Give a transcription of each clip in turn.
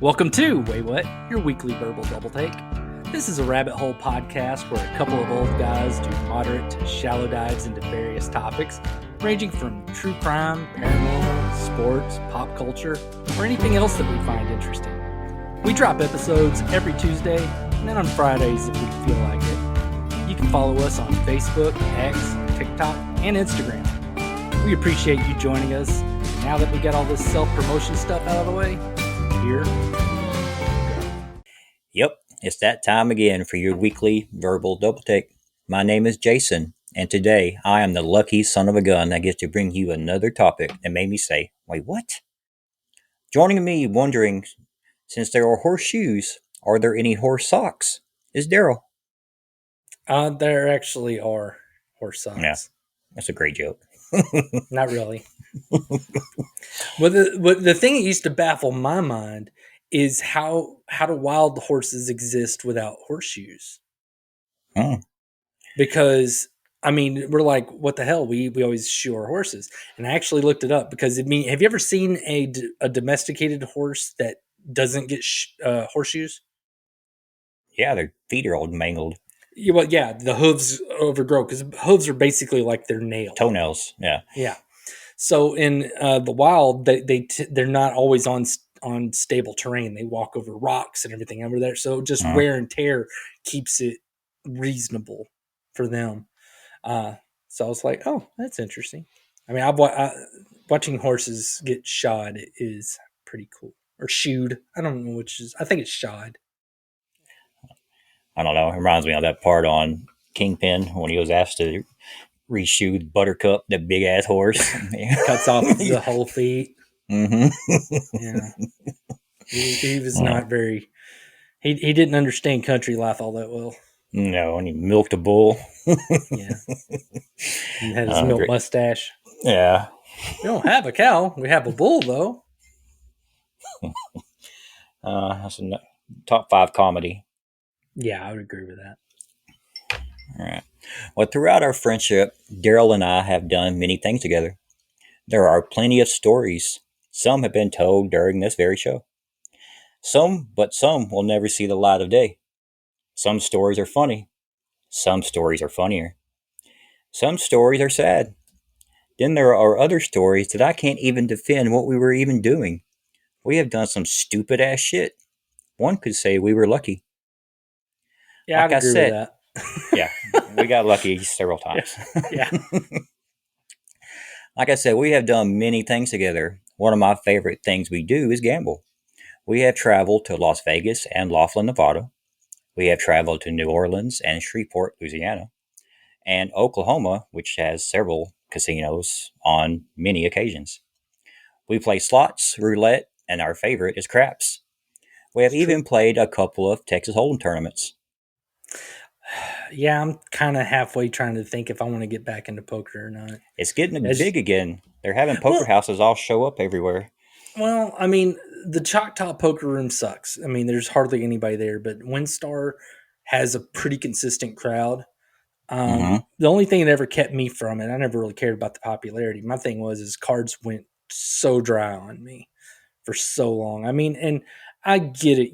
Welcome to Wait What, your weekly verbal double take. This is a rabbit hole podcast where a couple of old guys do moderate to shallow dives into various topics, ranging from true crime, paranormal, sports, pop culture, or anything else that we find interesting. We drop episodes every Tuesday, and then on Fridays if we feel like it. You can follow us on Facebook, X, TikTok, and Instagram. We appreciate you joining us. And now that we got all this self-promotion stuff out of the way, here. Yep, it's that time again for your weekly verbal double take. My name is Jason, and today I am the lucky son of a gun that gets to bring you another topic that made me say, wait, what? Joining me wondering, since there are horseshoes, are there any horse socks? Is Darrell. There actually are horse socks. Yeah, that's a great joke. Not really. But the thing that used to baffle my mind is how do wild horses exist without horseshoes? Because I mean, we're like, what the hell? We always shoe our horses, and I actually looked it up because have you ever seen a domesticated horse that doesn't get horseshoes? Yeah, their feet are all mangled. Yeah, well, yeah, the hooves overgrow because hooves are basically like their nails. Toenails, yeah. Yeah. So in the wild, they're not always on stable terrain. They walk over rocks and everything over there. So just wear and tear keeps it reasonable for them. So I was like, oh, that's interesting. I mean, watching horses get shod is pretty cool. Or shoed. I don't know which is. I think it's shod. I don't know. It reminds me of that part on Kingpin when he was asked to reshoe Buttercup, that big ass horse. Cuts off the whole feet. Mm-hmm. Yeah. He was not very. He didn't understand country life all that well. No, and he milked a bull. Yeah. He had his milk mustache. Yeah. We don't have a cow. We have a bull, though. That's a top 5 comedy. Yeah, I would agree with that. All right. Well, throughout our friendship, Darrell and I have done many things together. There are plenty of stories. Some have been told during this very show. Some will never see the light of day. Some stories are funny. Some stories are funnier. Some stories are sad. Then there are other stories that I can't even defend what we were even doing. We have done some stupid ass shit. One could say we were lucky. Yeah, like I'd agree with that. Yeah, we got lucky several times. Yeah. Like I said, we have done many things together. One of my favorite things we do is gamble. We have traveled to Las Vegas and Laughlin, Nevada. We have traveled to New Orleans and Shreveport, Louisiana, and Oklahoma, which has several casinos on many occasions. We play slots, roulette, and our favorite is craps. We have even played a couple of Texas Hold'em tournaments. Yeah, I'm kind of halfway trying to think if I want to get back into poker or not. It's getting big again. They're having poker houses all show up everywhere. Well, I mean, the Choctaw poker room sucks. I mean, there's hardly anybody there, but WinStar has a pretty consistent crowd. The only thing that ever kept me from it, I never really cared about the popularity. My thing is cards went so dry on me for so long. I mean, and I get it.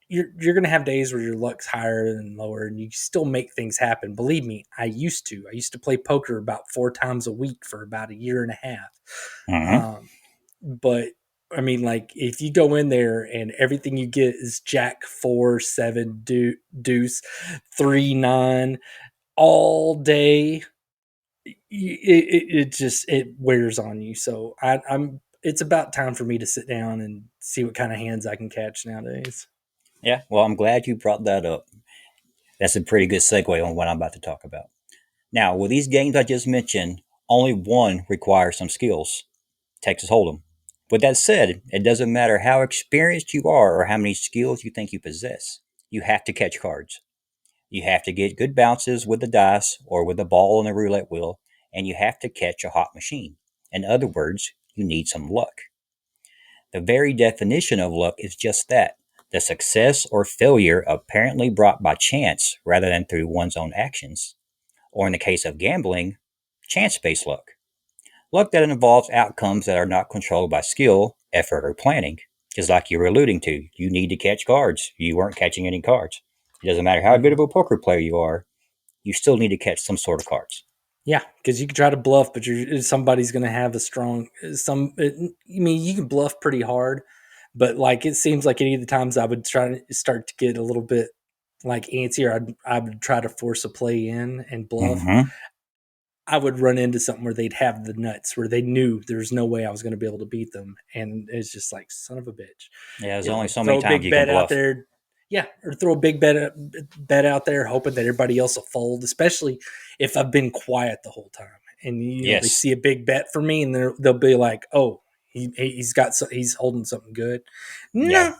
You're going to have days where your luck's higher and lower, and you still make things happen. Believe me, I used to play poker about 4 times a week for about a year and a half. But I mean, like, if you go in there and everything you get is Jack 4, 7, deuce, 3, 9 all day, it wears on you. So it's about time for me to sit down and see what kind of hands I can catch nowadays. Yeah, well, I'm glad you brought that up. That's a pretty good segue on what I'm about to talk about. Now, with these games I just mentioned, only one requires some skills. Texas Hold'em. With that said, it doesn't matter how experienced you are or how many skills you think you possess. You have to catch cards. You have to get good bounces with the dice or with the ball on the roulette wheel, and you have to catch a hot machine. In other words, you need some luck. The very definition of luck is just that. The success or failure apparently brought by chance rather than through one's own actions. Or in the case of gambling, chance-based luck. Luck that involves outcomes that are not controlled by skill, effort, or planning, Because, like you were alluding to, you need to catch cards. You weren't catching any cards. It doesn't matter how good Mhm. of a poker player you are, you still need to catch some sort of cards. Yeah, because you can try to bluff, but somebody's going to have a strong I mean, you can bluff pretty hard, but like it seems like any of the times I would try to start to get a little bit like antsy, or I would try to force a play in and bluff. Mm-hmm. I would run into something where they'd have the nuts, where they knew there's no way I was going to be able to beat them, and it's just like son of a bitch, Yeah, there's only so many throw a times big you can bet out bluff. there. Yeah, or throw a big bet out there, hoping that everybody else will fold, especially if I've been quiet the whole time, and they Yes. see a big bet for me, and they'll be like, "Oh, he's holding something good." Yeah.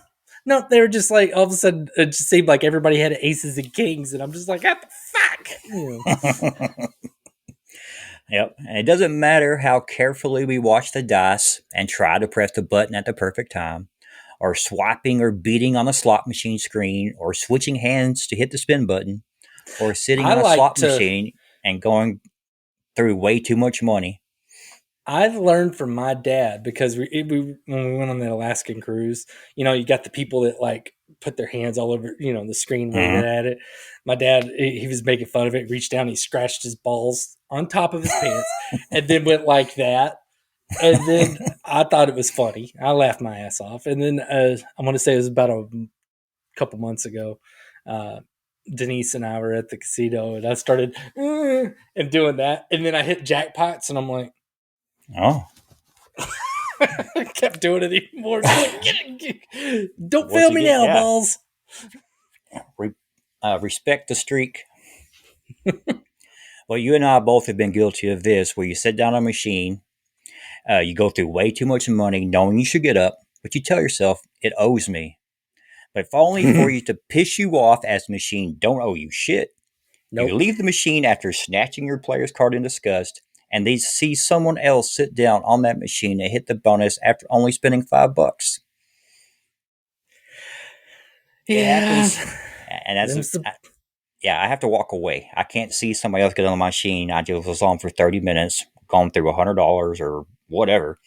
No, no, they were just like all of a sudden it just seemed like everybody had aces and kings, and I'm just like, "What the fuck?" Yep. And it doesn't matter how carefully we watch the dice and try to press the button at the perfect time, or swiping or beating on the slot machine screen, or switching hands to hit the spin button, or sitting I on a like slot to machine and going through way too much money. I've learned from my dad because when we went on that Alaskan cruise, you got the people that like put their hands all over, the screen waving Mm-hmm. at it. My dad, he was making fun of it, reached down, he scratched his balls on top of his pants and then went like that. And then I thought it was funny. I laughed my ass off. And then I want to say it was about a couple months ago. Uh, Denise and I were at the casino and I started and doing that. And then I hit jackpots and I'm like, Oh, I kept doing it even more. Just like, don't once fail you me get, now, yeah, balls. re- respect the streak. Well, you and I both have been guilty of this, where you sit down on a machine, you go through way too much money, knowing you should get up, but you tell yourself it owes me. But if only for you to piss you off, as the machine don't owe you shit. You Nope. leave the machine after snatching your player's card in disgust, and they see someone else sit down on that machine and hit the bonus after only spending $5. It Yeah. happens, and that's Them's the yeah. I have to walk away. I can't see somebody else get on the machine. I just was on for 30 minutes, gone through $100 or whatever,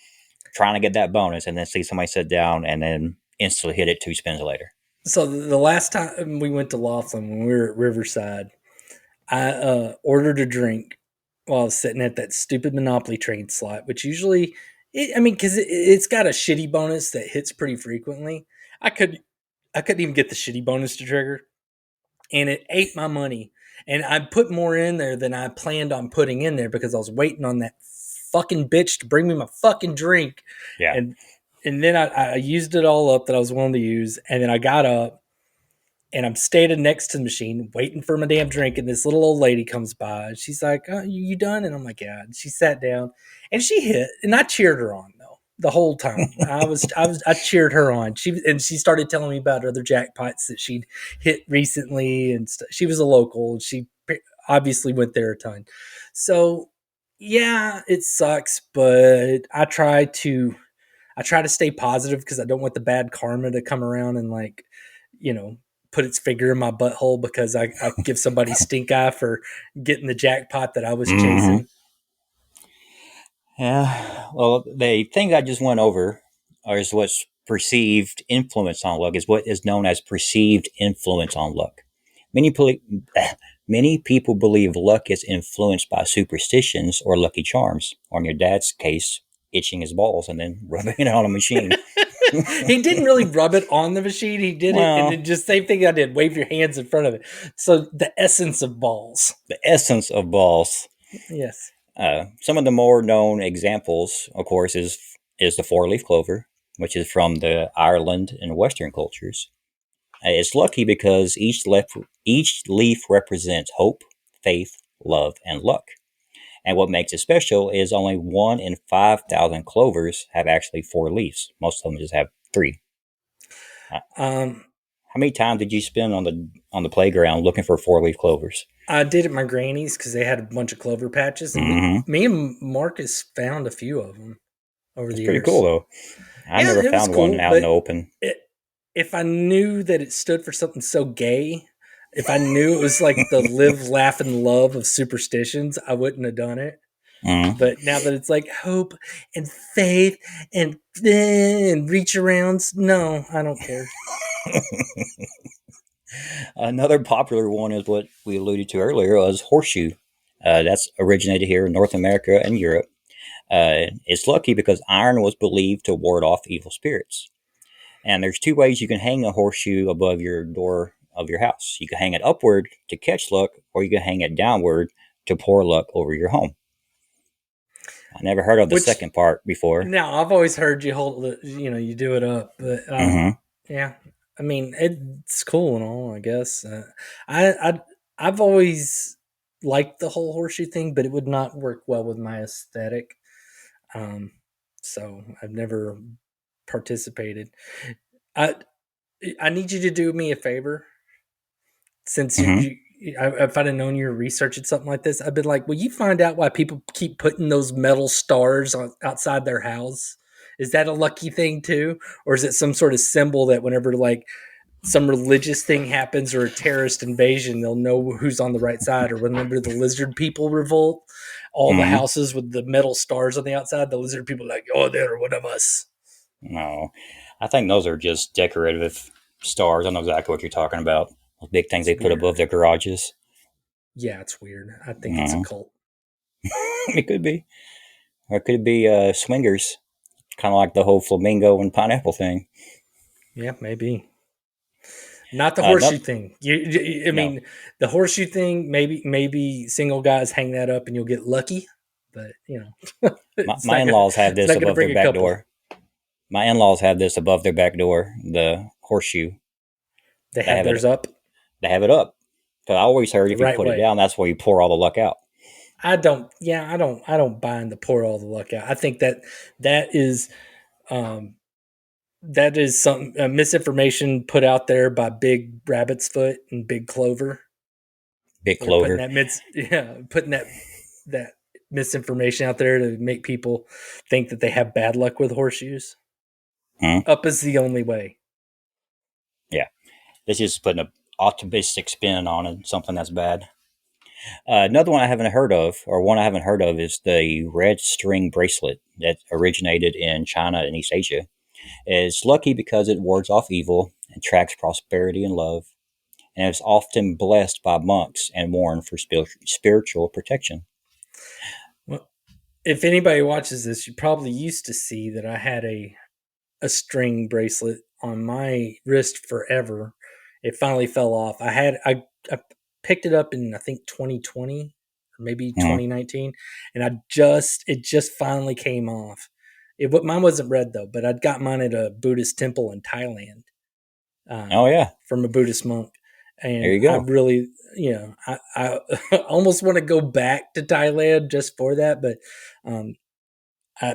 trying to get that bonus, and then see somebody sit down and then instantly hit it 2 spins later. so the last time we went to Laughlin when we were at Riverside, I ordered a drink while I was sitting at that stupid Monopoly train slot, which usually, because it's got a shitty bonus that hits pretty frequently. I could I couldn't even get the shitty bonus to trigger, and it ate my money. And I put more in there than I planned on putting in there because I was waiting on that fucking bitch to bring me my fucking drink. Yeah. And and then I used it all up that I was willing to use, and then I got up and I'm standing next to the machine waiting for my damn drink, and this little old lady comes by and she's like, oh, you done? And I'm like, yeah. And she sat down and she hit, and I cheered her on though the whole time. I cheered her on. She started telling me about other jackpots that she'd hit recently, and she was a local, and she obviously went there a ton. So yeah, it sucks, but I try to stay positive because I don't want the bad karma to come around and like, you know, put its finger in my butthole because I give somebody stink eye for getting the jackpot that I was Mm-hmm. chasing. Yeah. Well, the thing I just went over is what's perceived influence on luck, is what is known as perceived influence on luck. Many many people believe luck is influenced by superstitions or lucky charms, or in your dad's case, itching his balls and then rubbing it on a machine. He didn't really rub it on the machine. He did it, and Well, then just same thing I did. Wave your hands in front of it. So the essence of balls. the essence of balls. Yes. Some of the more known examples, of course, is the four-leaf clover, which is from the Ireland and Western cultures. It's lucky because each leaf represents hope, faith, love, and luck. And what makes it special is only 1 in 5,000 clovers have actually four leaves. Most of them just have three. Uh, Um, how many times did you spend on the playground looking for four-leaf clovers? I did at my granny's because they had a bunch of clover patches, and me, Mm-hmm. me and Marcus found a few of them over That's the pretty cool, years. though. I Yeah, never it was found one cool, out in but the open. it, if I knew that it stood for something so gay, if I knew it was like the live, laugh, and love of superstitions, I wouldn't have done it. Mm. But now that it's like hope and faith and reach arounds, no, I don't care. Another popular one is what we alluded to earlier was horseshoe. That's originated here in North America and Europe. It's lucky because iron was believed to ward off evil spirits. And there's two ways you can hang a horseshoe above your door of your house. You can hang it upward to catch luck, or you can hang it downward to pour luck over your home. I never heard of the Which second part before. now I've always heard you hold it, you do it up, but Mm-hmm. yeah, I mean it's cool and all, I guess. I've always liked the whole horseshoe thing, but it would not work well with my aesthetic. Um, so I've never participated. I I need you to do me a favor since Mm-hmm. if I'd have known you were researching something like this, I'd been like, will you find out why people keep putting those metal stars outside their house? Is that a lucky thing too? Or is it some sort of symbol that whenever like some religious thing happens or a terrorist invasion, they'll know who's on the right side? Or whenever the lizard people revolt, all the Mm-hmm. houses with the metal stars on the outside, the lizard people are like, oh, they're one of us. No, I think those are just decorative stars. I know exactly what you're talking about. Those big things It's they put weird. above their garages. Yeah, it's weird. I think it's a No, cult. it could be. Or it could be swingers, kind of like the whole flamingo and pineapple thing. Yeah, maybe. Not the No, horseshoe thing. I no. mean, the horseshoe thing. Maybe single guys hang that up and you'll get lucky, but My, it's my not gonna in-laws have it's this not gonna above their bring a back couple. door. My in-laws have this above their back door. The horseshoe. They They have have it. theirs up They have it up. Because I always heard the if you right put it way. down, that's where you pour all the luck out. I don't. Yeah, I don't. I don't buy in the pour all the luck out. I think that is um, that is some misinformation put out there by Big Rabbit's Foot and Big Clover. Big They're putting clover. that putting that misinformation out there to make people think that they have bad luck with horseshoes. Hmm? Up is the only way. Yeah. This is putting a optimistic spin on it, something that's bad. Another one I haven't heard of, or one I haven't heard of, is the red string bracelet that originated in China and East Asia. It's lucky because it wards off evil, attracts prosperity and love, and is often blessed by monks and worn for spiritual protection. Well, if anybody watches this, you probably used to see that I had a string bracelet on my wrist forever. It finally fell off. I picked it up in I think 2020 or maybe Mhm. 2019, and it just finally came off. Mine wasn't red though, but I'd got mine at a Buddhist temple in Thailand Oh, yeah. from a Buddhist monk, There and you I go. really, I almost want to go back to Thailand just for that, but um,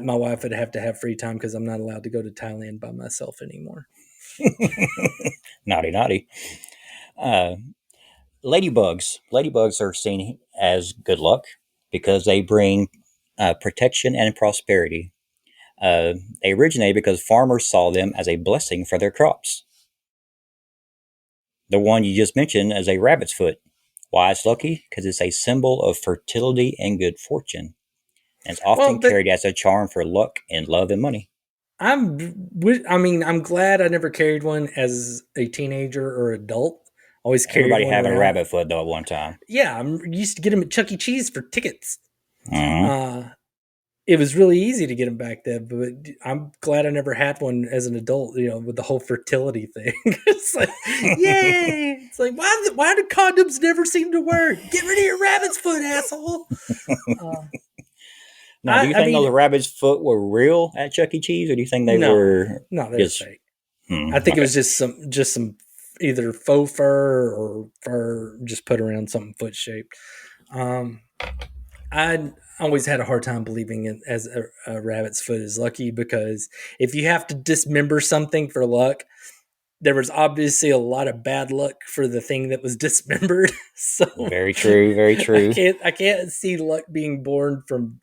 my wife would have to have free time because I'm not allowed to go to Thailand by myself anymore. Naughty, naughty. Uh, ladybugs. Ladybugs are seen as good luck because they bring protection and prosperity. They originate because farmers saw them as a blessing for their crops. The one you just mentioned is a rabbit's foot. Why it's lucky? Because it's a symbol of fertility and good fortune. And it's often Well, but carried as a charm for luck and love and money. I mean, I'm glad I never carried one as a teenager or adult. Always carried Everybody one having a around. rabbit foot though at one time. Yeah, I used to get them at Chuck E. Cheese for tickets. Mm-hmm. Uh, it was really easy to get them back then, but I'm glad I never had one as an adult. With the whole fertility thing, it's like, yay! It's like why do condoms never seem to work? Get rid of your rabbit's foot, asshole. Uh, Now, do you I think those mean, rabbit's foot were real at Chuck E. Cheese, or do you think they no, were no, they're just? fake. I think it Okay. was just some either faux fur or fur just put around something foot shaped. Um, I always had a hard time believing it as a rabbit's foot is lucky because if you have to dismember something for luck, there was obviously a lot of bad luck for the thing that was dismembered. So Very true. Very true. I can't see luck being born from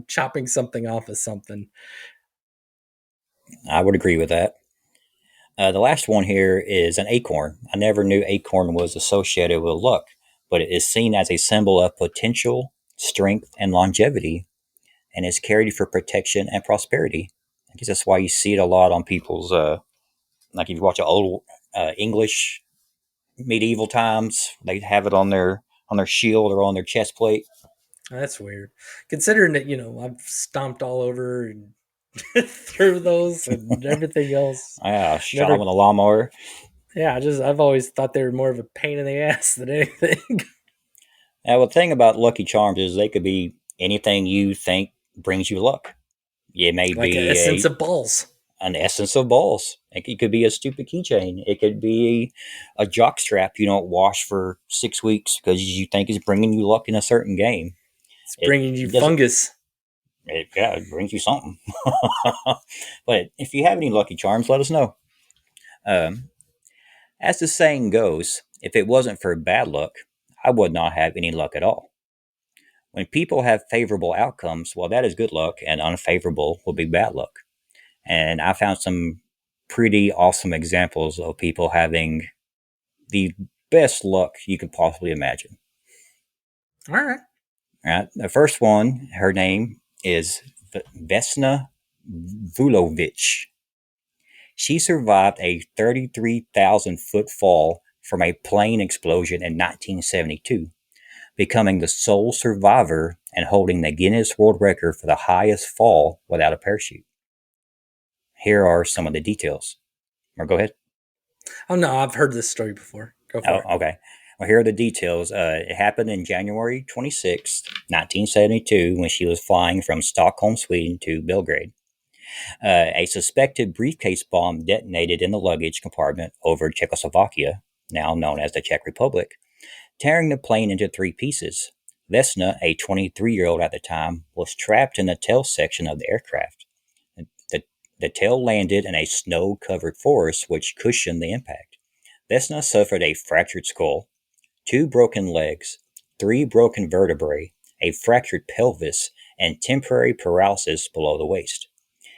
chopping something off of something. I would agree with that. The last one here is an acorn. I never knew acorn was associated with luck, but it is seen as a symbol of potential, strength, and longevity. and is carried for protection and prosperity. I guess that's why you see it a lot on people's, like if you watch an old English medieval times, they have it on their shield or on their chest plate. That's weird. Considering that, I've stomped all over and through those and everything else. Yeah, shot them Never, with a lawnmower. yeah, I've always thought they were more of a pain in the ass than anything. Now, the thing about Lucky Charms is they could be anything you think brings you luck. It may Like be a sense of balls. an essence of balls. It could be a stupid keychain. It could be a jock strap you don't wash for 6 weeks because you think is bringing you luck in a certain game. It's It bringing you doesn't. fungus. Yeah, it brings you something. But if you have any Lucky Charms, let us know. Um, as the saying goes, if it wasn't for bad luck, I would not have any luck at all. When people have favorable outcomes, well, that is good luck, and unfavorable will be bad luck. And I found some pretty awesome examples of people having the best luck you could possibly imagine. All right. All right, the first one, her name is Vesna Vulovic. She survived a 33,000-foot fall from a plane explosion in 1972, becoming the sole survivor and holding the Guinness World Record for the highest fall without a parachute. Here are some of the details. Or go ahead. Oh no, I've heard this story before. Go Oh, for it. okay. Well, here are the details. It happened in January 26th, 1972, when she was flying from Stockholm, Sweden to Belgrade. A suspected briefcase bomb detonated in the luggage compartment over Czechoslovakia, now known as the Czech Republic, tearing the plane into three pieces. Vesna, a 23-year-old at the time, was trapped in the tail section of the aircraft. The, the tail landed in a snow-covered forest, which cushioned the impact. Vesna suffered a fractured skull, two broken legs, three broken vertebrae, a fractured pelvis, and temporary paralysis below the waist.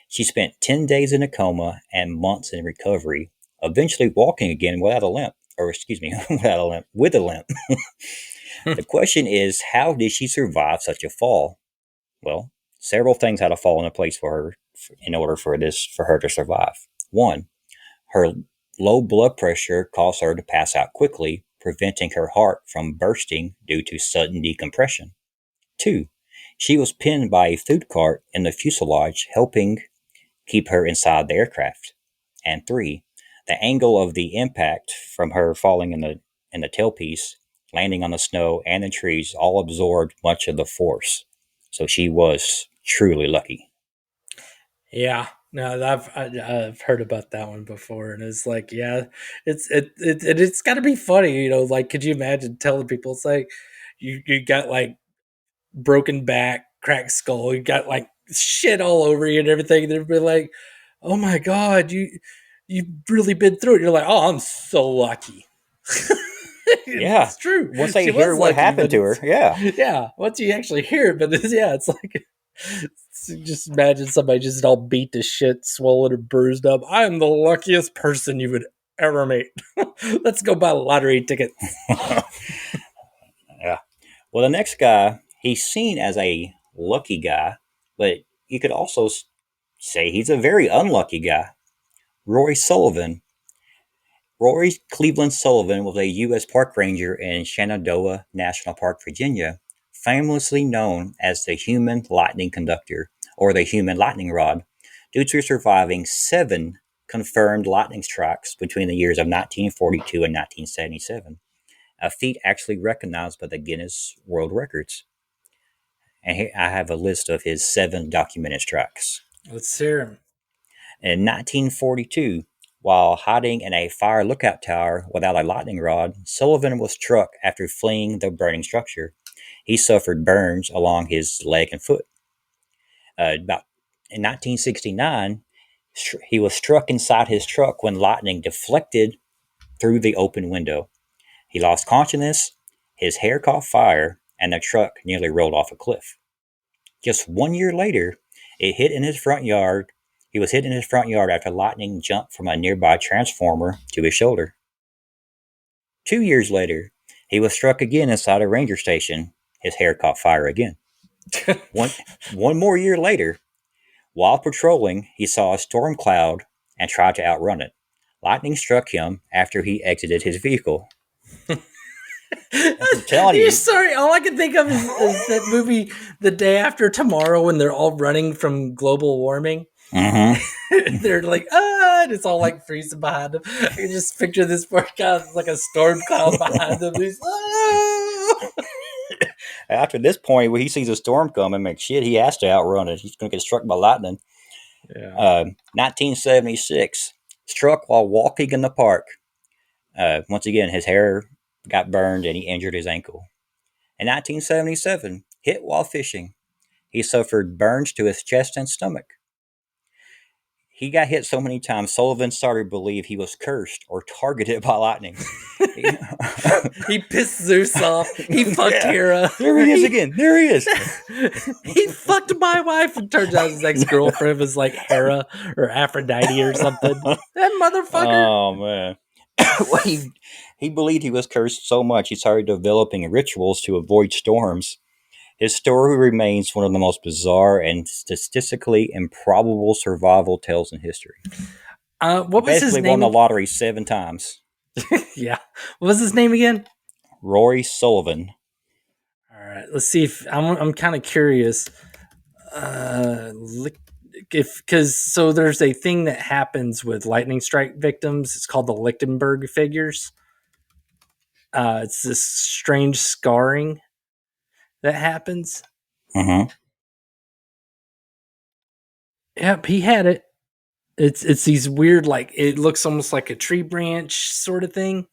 She spent 10 days in a coma and months in recovery, eventually walking again without a limp, or excuse me, without a limp, with a limp. The question is, how did she survive such a fall? Well, several things had to fall into place for her in order for her to survive. One, her low blood pressure caused her to pass out quickly, preventing her heart from bursting due to sudden decompression. Two, she was pinned by a food cart in the fuselage, helping keep her inside the aircraft. And three, the angle of the impact from her falling in the tailpiece, landing on the snow and the trees, all absorbed much of the force. So she was truly lucky. Yeah. No, I've heard about that one before, and it's like, yeah, it's got to be funny, Like, could you imagine telling people it's like you got like broken back, cracked skull, you got like shit all over you and everything, and they'd be like, "Oh my god, you've really been through it." You're like, "Oh, I'm so lucky." Yeah. It's true. Once they She hear was what lucky, happened but to her, it's yeah. yeah. Once you actually hear it, but it's like just imagine somebody just all beat to shit, swollen or bruised up. I am the luckiest person you would ever meet. Let's go buy lottery tickets. Yeah. Well, the next guy, he's seen as a lucky guy, but you could also say he's a very unlucky guy. Roy Sullivan. Rory Cleveland Sullivan was a U.S. park ranger in Shenandoah National Park, Virginia, famously known as the human lightning conductor, or the human lightning rod, due to surviving 7 confirmed lightning strikes between the years of 1942 and 1977, a feat actually recognized by the Guinness World Records. And here I have a list of his 7 documented strikes. Let's hear him. In 1942, while hiding in a fire lookout tower without a lightning rod, Sullivan was struck after fleeing the burning structure. He suffered burns along his leg and foot. About in 1969, he was struck inside his truck when lightning deflected through the open window. He lost consciousness, his hair caught fire, and the truck nearly rolled off a cliff. Just 1 year later, it hit in his front yard. He was hit in his front yard after lightning jumped from a nearby transformer to his shoulder. 2 years later, he was struck again inside a ranger station. His hair caught fire again. One more year later, while patrolling, he saw a storm cloud and tried to outrun it. Lightning struck him after he exited his vehicle. I'm telling You're you. sorry. All I can think of is that movie, The Day After Tomorrow, when they're all running from global warming. Mm-hmm. They're like, ah, and it's all like freezing behind them. I can just picture this poor guy, it's like a storm cloud behind him. He's, ah! After this point, where he sees a storm coming, like shit, he has to outrun it. He's going to get struck by lightning. Yeah. 1976, struck while walking in the park. Once again, his hair got burned and he injured his ankle. In 1977, hit while fishing. He suffered burns to his chest and stomach. He got hit so many times, Sullivan started to believe he was cursed or targeted by lightning. He pissed Zeus off. He fucked Yeah, Hera. there he is again. There he is. He fucked my wife, and turns out his ex-girlfriend was like Hera or Aphrodite or something. That motherfucker. Oh man. Well, he believed he was cursed so much he started developing rituals to avoid storms. His story remains one of the most bizarre and statistically improbable survival tales in history. He What was his basically won the name? lottery 7 times. Yeah. What was his name again? Rory Sullivan. All right. Let's see if I'm kind of curious. If because so there's a thing that happens with lightning strike victims. It's called the Lichtenberg figures. It's this strange scarring that happens. Mm-hmm. Yep, he had it. It's these weird, like, it looks almost like a tree branch sort of thing.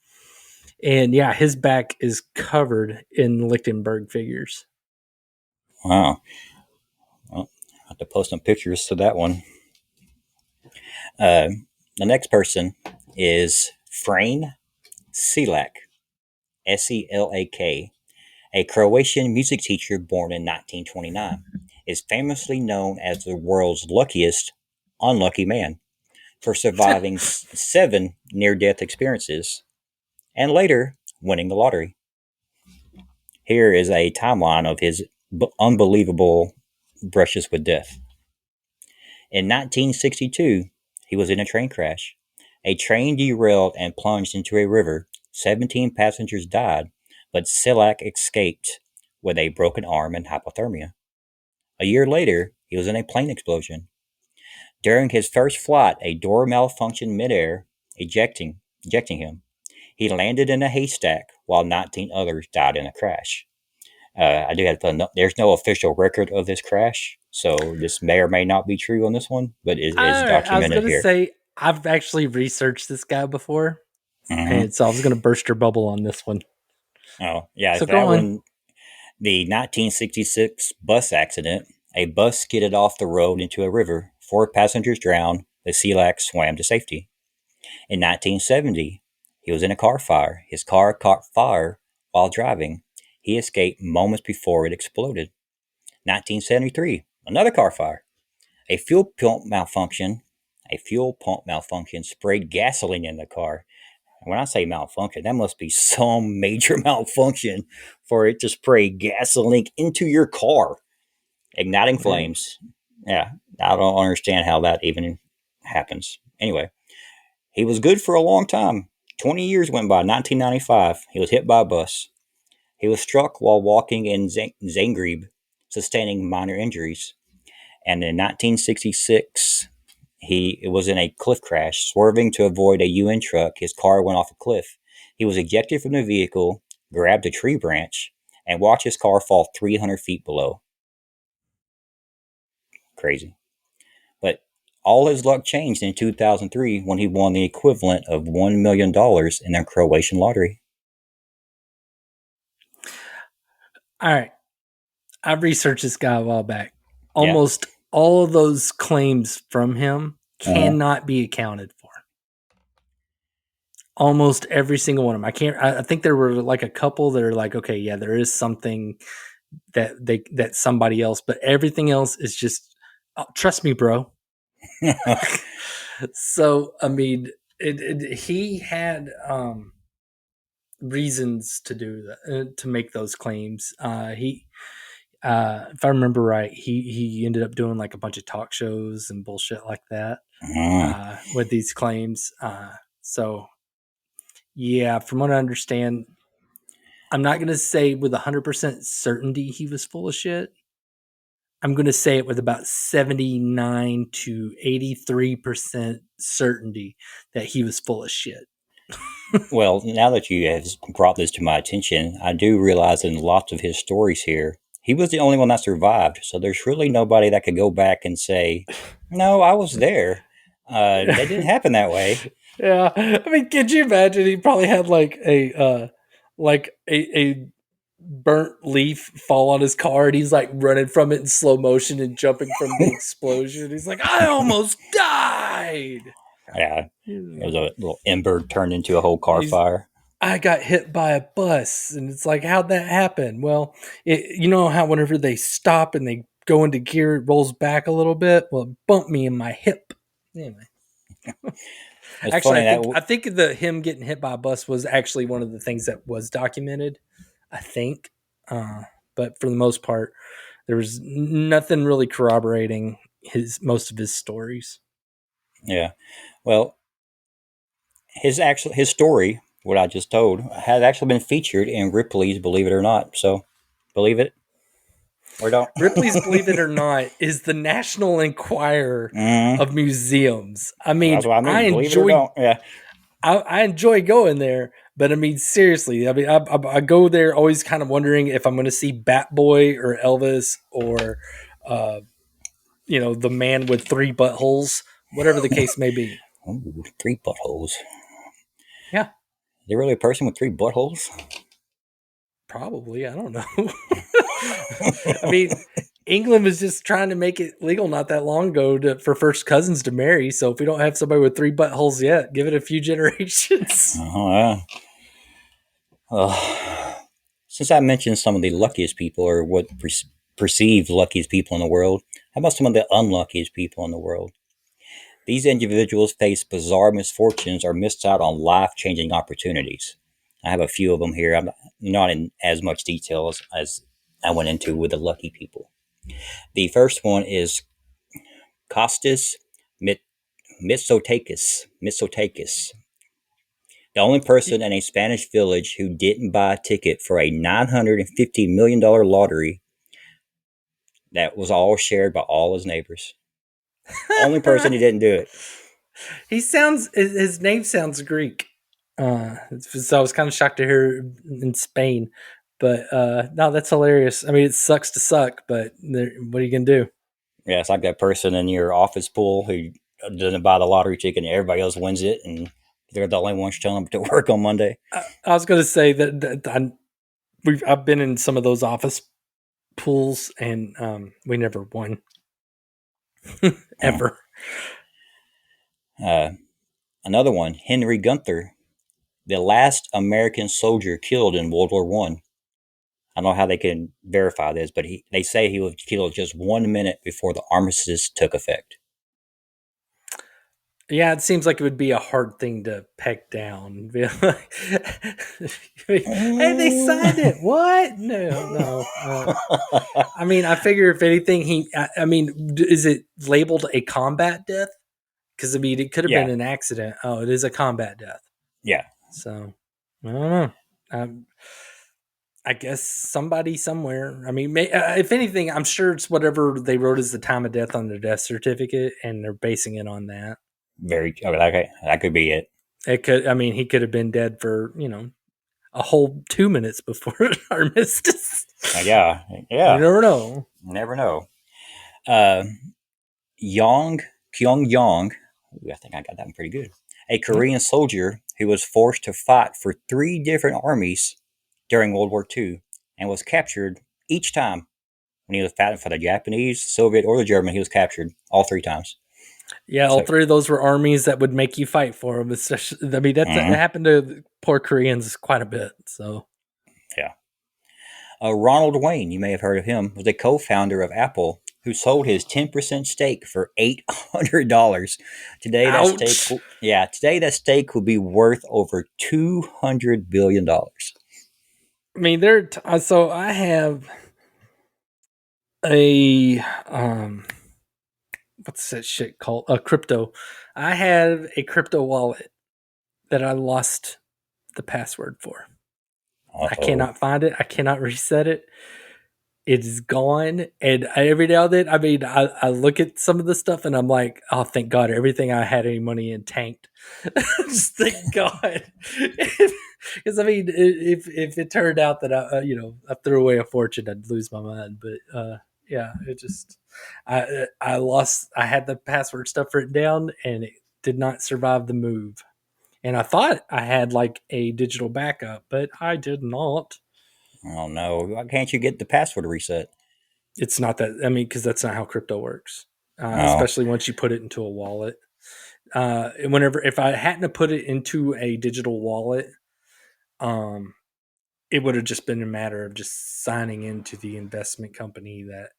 And yeah, his back is covered in Lichtenberg figures. Wow. Well, I have to post some pictures to that one. Uh, the next person is Frane Selak, Selak, a Croatian music teacher born in 1929, is famously known as the world's luckiest unlucky man for surviving 7 near-death experiences and later winning the lottery. Here is a timeline of his unbelievable brushes with death. In 1962, he was in a train crash. A train derailed and plunged into a river. 17 passengers died, but Selak escaped with a broken arm and hypothermia. A year later, he was in a plane explosion. During his first flight, a door malfunctioned midair, ejecting him. He landed in a haystack while 19 others died in a crash. I do have to put, there's no official record of this crash, so this may or may not be true on this one, but it is All right, I was documented gonna here. say I've actually researched this guy before, Mm-hmm. and so I was gonna burst your bubble on this one. Oh, yeah, So go that on. one, the 1966 bus accident, a bus skidded off the road into a river. 4 passengers drowned. The Selak swam to safety. In 1970, he was in a car fire. His car caught fire while driving. He escaped moments before it exploded. 1973, another car fire. A fuel pump malfunction. A fuel pump malfunction sprayed gasoline in the car. And when I say malfunction, that must be some major malfunction for it to spray gasoline into your car, igniting Yeah. flames. Yeah, I don't understand how that even happens. Anyway, he was good for a long time. 20 years went by. 1995, he was hit by a bus. He was struck while walking in Zagreb, sustaining minor injuries. And in 1966, he was in a cliff crash, swerving to avoid a UN truck. His car went off a cliff. He was ejected from the vehicle, grabbed a tree branch, and watched his car fall 300 feet below. Crazy. But all his luck changed in 2003 when he won the equivalent of $1 million in the Croatian lottery. All right. I researched this guy a while back. Yeah. Almost all of those claims from him Uh-huh. cannot be accounted for. Almost every single one of them. I think there were like a couple that are like, okay, yeah, there is something that somebody else, but everything else is just, trust me, bro. So I mean, he had reasons to do that, to make those claims. If I remember right, he ended up doing like a bunch of talk shows and bullshit like that Mm. with these claims. So yeah, from what I understand, I'm not going to say with 100% certainty he was full of shit. I'm going to say it with about 79 to 83% certainty that he was full of shit. Well, now that you have brought this to my attention, I do realize in lots of his stories here, he was the only one that survived. So there's really nobody that could go back and say, "No, I was there. That didn't happen that way." Yeah, I mean, could you imagine? He probably had like a burnt leaf fall on his car, and he's like running from it in slow motion and jumping from the explosion. He's like, "I almost died." Yeah, it was a little ember turned into a whole car He's, fire. I got hit by a bus, and it's like, how'd that happen? Well, you know how whenever they stop and they go into gear, it rolls back a little bit. Well, it bumped me in my hip. Anyway. It's Actually, funny I that think I think the him getting hit by a bus was actually one of the things that was documented. I think, but for the most part, there was nothing really corroborating his most of his stories. yeah. Well, his story, what I just told, had actually been featured in Ripley's Believe It or Not. So, believe it or don't. Ripley's Believe It or Not is the National Enquirer Mm, of museums. I that's mean, what I mean. Believe it or don't. Yeah. I enjoy going there, but I mean, seriously, I mean, I go there always kind of wondering if I'm going to see Bat Boy or Elvis or, uh, the man with three buttholes, whatever the case may be. Ooh, three buttholes. Yeah, Is there really a person with three buttholes? probably. I don't know. I mean, England was just trying to make it legal not that long ago for first cousins to marry. So if we don't have somebody with three buttholes yet, give it a few generations. Oh, yeah. Since I mentioned some of the luckiest people, or what perceived luckiest people in the world, how about some of the unluckiest people in the world? These individuals face bizarre misfortunes or missed out on life changing opportunities. I have a few of them here. I'm not in as much detail as I went into with the lucky people. The first one is Costas Mitsotakis. Mitsotakis. The only person in a Spanish village who didn't buy a ticket for a $950 million lottery that was all shared by all his neighbors. Only person who didn't do it. His name sounds Greek. So I was kind of shocked to hear in Spain, but no, that's hilarious. I mean, it sucks to suck, but what are you gonna do? Yeah, it's like that person in your office pool who doesn't buy the lottery ticket and everybody else wins it, and they're the only ones showing up to work on Monday. I was gonna say that I've been in some of those office pools, and we never won Oh. ever. Another one, Henry Gunther, the last American soldier killed in World War One. I don't know how they can verify this, but they say he was killed just 1 minute before the armistice took effect. Yeah, it seems like it would be a hard thing to peg down. Be like, hey, they signed it. What? No, no. I mean, I figure if anything, I mean, is it labeled a combat death? Because I mean, it could have been Yeah, an accident. Oh, it is a combat death. yeah, So I don't know. I guess somebody somewhere. I mean, if anything, I'm sure it's whatever they wrote as the time of death on their death certificate, and they're basing it on that. very. Okay, that could be it. It could. I mean, he could have been dead for a whole 2 minutes before armistice. Yeah, You yeah. never know. Never know. Uh, Yong Kyung Yong. I think I got that one pretty good. A Korean soldier who was forced to fight for three different armies during World War II and was captured each time. When he was fighting for the Japanese, Soviet, or the German, he was captured all three times. Yeah, all So, three of those were armies that would make you fight for them. Especially, I mean, that mhm, happened to poor Koreans quite a bit. So, yeah. Ronald Wayne, you may have heard of him, was a co-founder of Apple who sold his 10% stake for $800. ouch. Today that stake would be worth over $200 billion. I mean, so I have a what's that shit called? A crypto. I have a crypto wallet that I lost the password for. I Uh-oh. cannot find it. I cannot reset it. It is gone. And every now and then, I mean, I look at some of the stuff and I'm like, oh, thank God, everything I had any money in tanked. Just thank God. Because I mean, if it turned out that I threw away a fortune, I'd lose my mind. But yeah, it just I lost. I had the password stuff written down, and it did not survive the move. And I thought I had like a digital backup, but I did not. Oh no. Why can't you get the password reset? It's not that. I mean, because that's not how crypto works. Oh. Especially once you put it into a wallet. Whenever if I hadn't have put it into a digital wallet, um, it would have just been a matter of just signing into the investment company that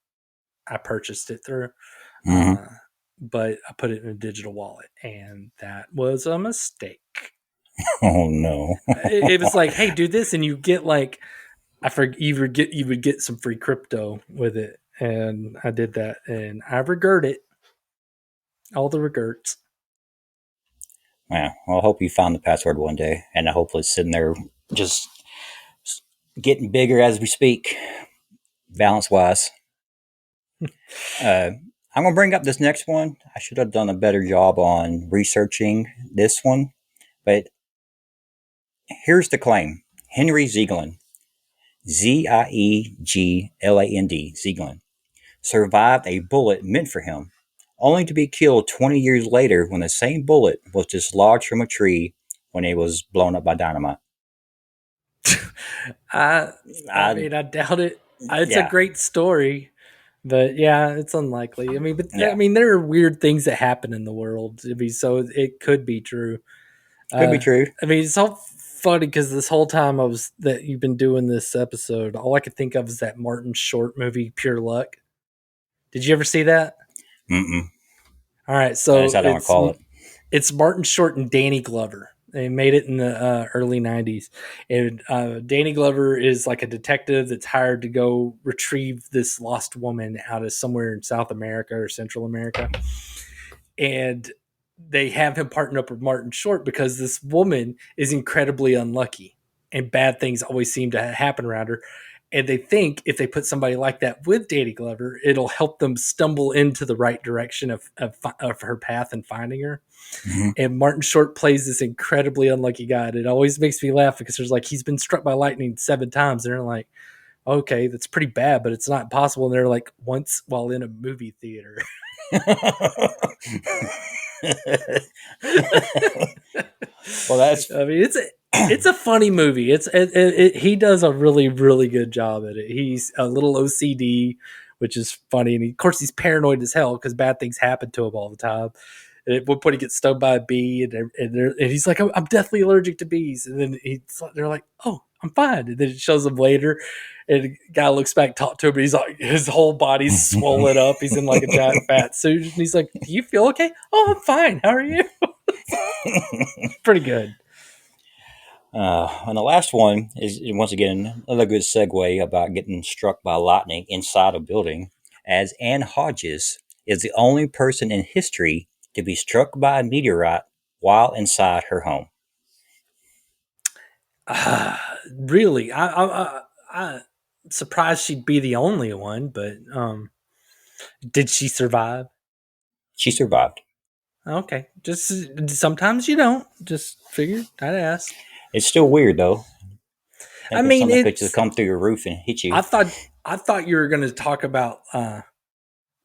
I purchased it through. Mm-hmm. Uh, but I put it in a digital wallet, and that was a mistake. Oh no. It was like, hey, do this, and you get like you would get some free crypto with it, and I did that, and I regret it. All the regrets. Yeah. Well, I hope you find the password one day, and I hope it's sitting there just getting bigger as we speak, balance wise. Uh, I'm going to bring up this next one. I should have done a better job on researching this one, but here's the claim. Henry Ziegland, Ziegland, Ziegland, survived a bullet meant for him, only to be killed 20 years later when the same bullet was dislodged from a tree when it was blown up by dynamite. I I I, mean, I doubt it. It's a yeah, great story, but yeah, it's unlikely. I mean, but I yeah, mean, there are weird things that happen in the world. I mean, so it could be true. could be Uh, true. I mean, it's all funny because this whole time I was that you've been doing this episode, all I could think of is that Martin Short movie, Pure Luck. Did you ever see that? Mm-mm. All right, I just so I don't recall it. it's Martin Short and Danny Glover. They made it in the early '90s, and Danny Glover is like a detective that's hired to go retrieve this lost woman out of somewhere in South America or Central America, and they have him partner up with Martin Short because this woman is incredibly unlucky, and bad things always seem to happen around her. And they think if they put somebody like that with Danny Glover, it'll help them stumble into the right direction of her path and finding her. Mm-hmm. And Martin Short plays this incredibly unlucky guy. And it always makes me laugh because there's like he's been struck by lightning 7 times. And they're like, okay, that's pretty bad, but it's not possible. And they're like, once while in a movie theater. Well, that's I mean, it's a funny movie. He does a really really good job at it. He's a little OCD, which is funny, and of course he's paranoid as hell because bad things happen to him all the time. And at one point, he gets stung by a bee, and he's like, "I'm deathly allergic to bees." And then they're like, "Oh, I'm fine." And then it shows him later, and the guy looks back, talk to him, and he's like, his whole body's swollen up. He's in like a giant fat suit, and he's like, "Do you feel okay?" "Oh, I'm fine. How are you?" Pretty good. And the last one is once again another good segue about getting struck by lightning inside a building, as Anne Hodges is the only person in history to be struck by a meteorite while inside her home. Really, I'm surprised she'd be the only one, but did she survive? She survived. Okay, just sometimes you don't. Just figured I'd ask. It's still weird though, I thinking mean, something could just it's. come through your roof and hit you. I thought you were going to talk about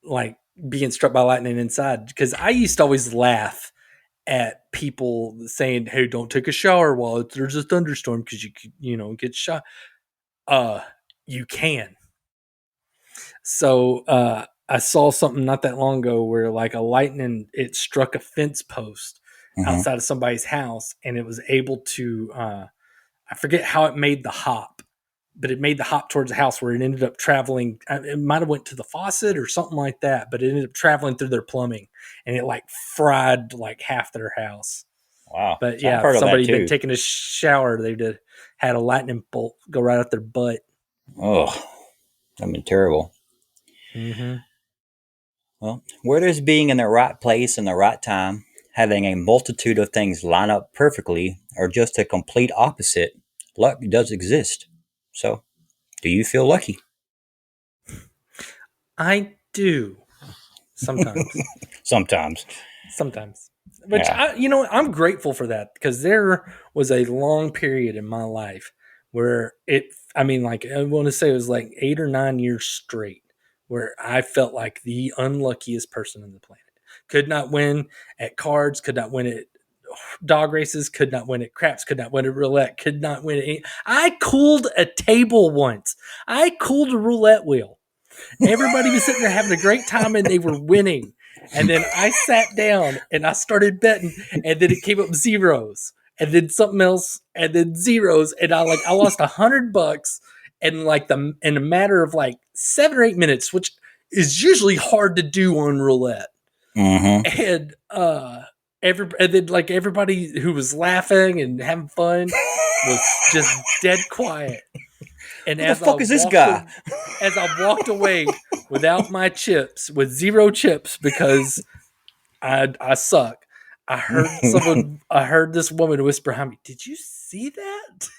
like being struck by lightning inside because I used to always laugh at people saying, "Hey, don't take a shower while there's a thunderstorm because you could, get shot." Uh, you can. So I saw something not that long ago where like a lightning it struck a fence post Hmm. outside of somebody's house and it was able to I forget how it made the hop, but it made the hop towards the house where it ended up traveling. It might have went to the faucet or something like that, but it ended up traveling through their plumbing and it like fried like half their house. Wow, But so I've yeah, if heard of that somebody had been too. taking a shower, they'd have had a lightning bolt go right up their butt. Oh, that'd been terrible. Mm-hmm. Well, where there's being in the right place in the right time, having a multitude of things line up perfectly, or just a complete opposite, luck does exist. So, do you feel lucky? I do sometimes. Sometimes. Sometimes. Which Yeah. I'm grateful for that because there was a long period in my life where like I want to say it was like 8 or 9 years straight where I felt like the unluckiest person on the planet. Could not win at cards, could not win at dog races, could not win at craps, could not win at roulette, could not win at I cooled a table once. I cooled a roulette wheel. Everybody was sitting there having a great time and they were winning. And then I sat down and I started betting, and then it came up zeros, and then something else, and then zeros, and I lost $100 in in a matter of like 7 or 8 minutes, which is usually hard to do on roulette. Mm-hmm. And and then like everybody who was laughing and having fun was just dead quiet. And Who the fuck is this guy? as I walked away without my chips, with 0 chips because I suck, I heard this woman whisper behind me, "Did you see that?"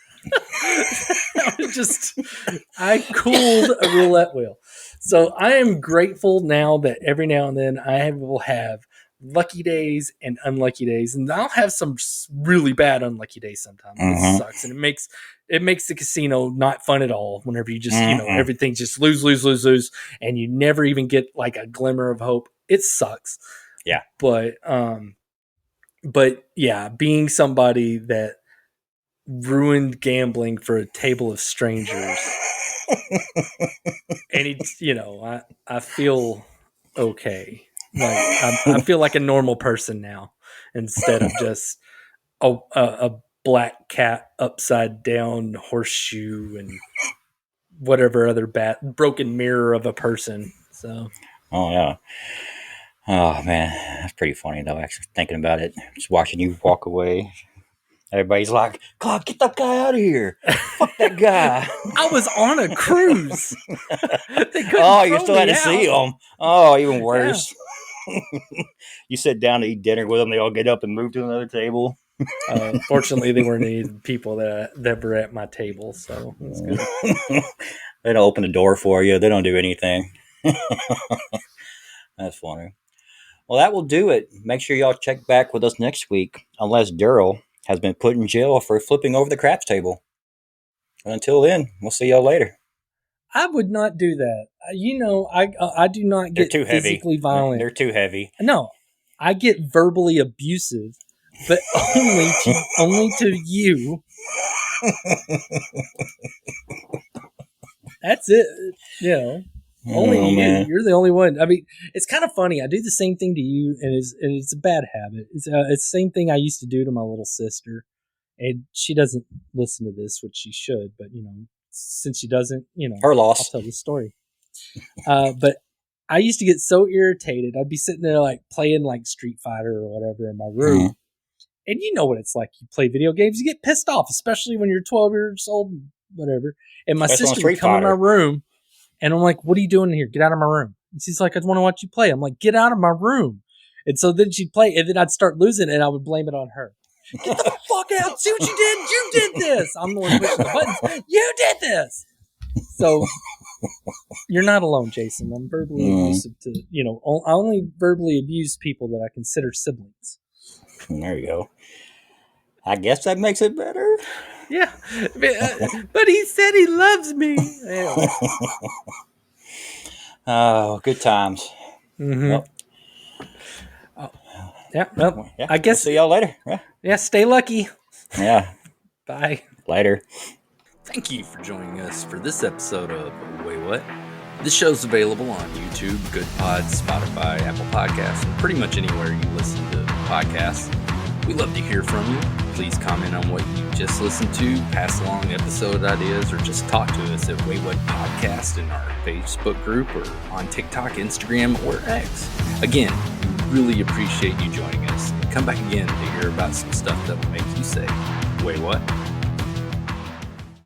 I cooled a roulette wheel. So I am grateful now that every now and then will have lucky days and unlucky days, and I'll have some really bad unlucky days sometimes. Mm-hmm. It sucks, and it makes the casino not fun at all whenever you just Mm-hmm. everything just lose, and you never even get like a glimmer of hope. It sucks. Yeah. But yeah, being somebody that ruined gambling for a table of strangers, and I feel okay. Like I feel like a normal person now instead of just a black cat upside down horseshoe and whatever other broken mirror of a person. So Oh, yeah. Oh, man. That's pretty funny, though, actually, thinking about it. Just watching you walk away. Everybody's like, God, get that guy out of here. Fuck that guy. I was on a cruise. Oh, you still had to see him. Oh, even worse. Yeah. You sit down to eat dinner with them. They all get up and move to another table. Fortunately, they weren't any people that were at my table, so that's good. They don't open the door for you. They don't do anything. That's funny. Well, that will do it. Make sure y'all check back with us next week, unless Darrell has been put in jail for flipping over the craps table. And until then, we'll see y'all later. I would not do that. I do not get physically violent. They're too heavy. No, I get verbally abusive, but only to you. That's it. Only you. Man. You're the only one. I mean, it's kind of funny. I do the same thing to you, and it's a bad habit. It's the same thing I used to do to my little sister, and she doesn't listen to this, which she should. But since she doesn't, her loss. I'll tell the story. But I used to get so irritated. I'd be sitting there like playing like Street Fighter or whatever in my room. Mm-hmm. And you know what it's like. You play video games, you get pissed off, especially when you're 12 years old, whatever. And my sister would come in my room, and I'm like, "What are you doing here? Get out of my room." And she's like, "I want to watch you play." I'm like, "Get out of my room." And so then she'd play, and then I'd start losing, and I would blame it on her. "Get the fuck out. See what you did? You did this." I'm the one pushing the buttons. "You did this." So you're not alone, Jason. I'm verbally abusive to, I only verbally abuse people that I consider siblings. There you go. I guess that makes it better. Yeah. But he said he loves me. Anyway. Oh, good times. Mm-hmm. Yep. Yeah. Well, I guess. We'll see y'all later. Yeah. Stay lucky. Yeah. Bye. Later. Thank you for joining us for this episode of Wait What? This show's available on YouTube, GoodPods, Spotify, Apple Podcasts, and pretty much anywhere you listen to podcasts. We love to hear from you. Please comment on what you just listened to, pass along episode ideas, or just talk to us at Wait What Podcast in our Facebook group or on TikTok, Instagram, or X. Again, we really appreciate you joining us. Come back again to hear about some stuff that will make you say, "Wait, what?"